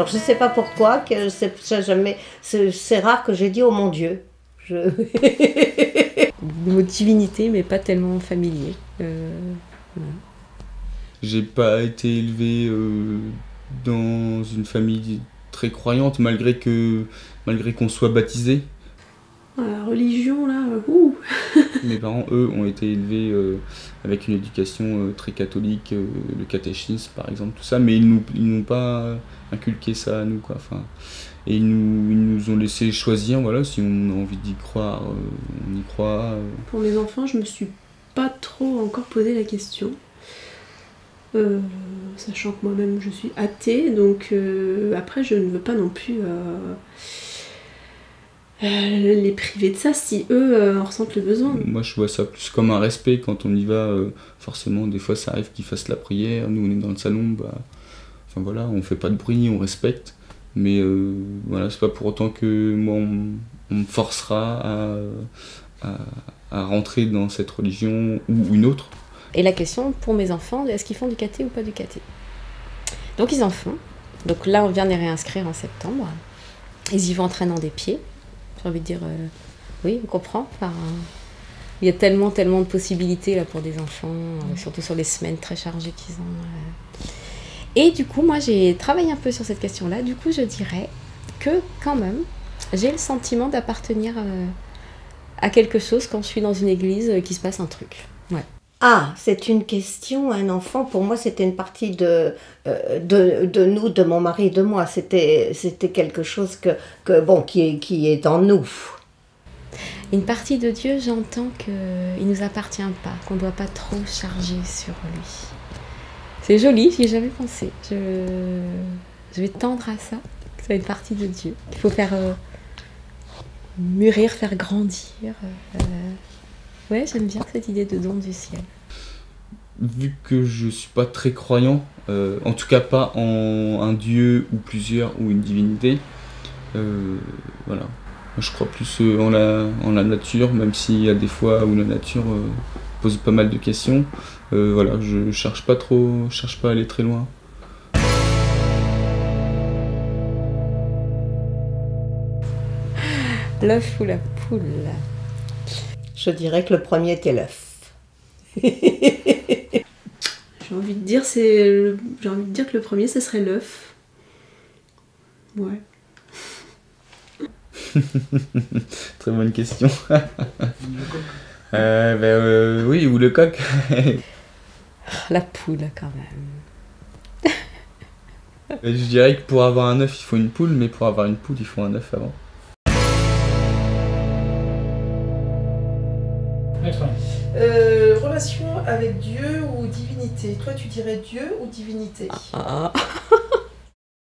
Alors je sais pas pourquoi, que c'est rare que j'ai dit oh mon Dieu. Le mot divinité, mais pas tellement familier. J'ai pas été élevé dans une famille très croyante, malgré qu'on soit baptisé. La religion, là, ouh. Mes parents, eux, ont été élevés avec une éducation très catholique, le catéchisme par exemple, tout ça, mais ils n'ont pas inculqué ça à nous, quoi. Enfin, et ils nous ont laissé choisir, voilà, si on a envie d'y croire, on y croit. Pour mes enfants, je me suis pas trop encore posé la question. Sachant que moi-même je suis athée, donc après je ne veux pas non plus les priver de ça si eux en ressentent le besoin. Moi je vois ça plus comme un respect quand on y va, forcément des fois ça arrive qu'ils fassent la prière, nous on est dans le salon, enfin voilà, on fait pas de bruit, on respecte, mais voilà, c'est pas pour autant que moi on me forcera à rentrer dans cette religion ou une autre. Et la question pour mes enfants, est-ce qu'ils font du caté ou pas du caté? Donc ils en font. Donc là, on vient de les réinscrire en septembre. Ils y vont en traînant des pieds. J'ai envie de dire, oui, on comprend. Enfin, il y a tellement de possibilités là, pour des enfants, surtout sur les semaines très chargées qu'ils ont. Et du coup, moi, j'ai travaillé un peu sur cette question-là. Du coup, je dirais que quand même, j'ai le sentiment d'appartenir à quelque chose quand je suis dans une église qu'il se passe un truc. Ouais. Ah, c'est une question, un enfant, pour moi c'était une partie de nous, de mon mari et de moi, c'était quelque chose qui est en nous. Une partie de Dieu, j'entends qu'il ne nous appartient pas, qu'on ne doit pas trop charger sur lui. C'est joli, j'y ai jamais pensé. Je vais tendre à ça, que c'est une partie de Dieu, qu'il faut faire mûrir, faire grandir. Ouais, j'aime bien cette idée de don du ciel. Vu que je suis pas très croyant, en tout cas pas en un dieu ou plusieurs ou une divinité, voilà. Je crois plus en la nature, même s'il y a des fois où la nature pose pas mal de questions. Voilà, je cherche pas à aller très loin. L'œuf ou la poule? Je dirais que le premier était l'œuf. J'ai envie de dire que le premier, ce serait l'œuf. Ouais. Très bonne question. Oui, ou le coq. La poule, quand même. Je dirais que pour avoir un œuf, il faut une poule, mais pour avoir une poule, il faut un œuf avant. Relation avec Dieu ou divinité? Toi, tu dirais Dieu ou divinité?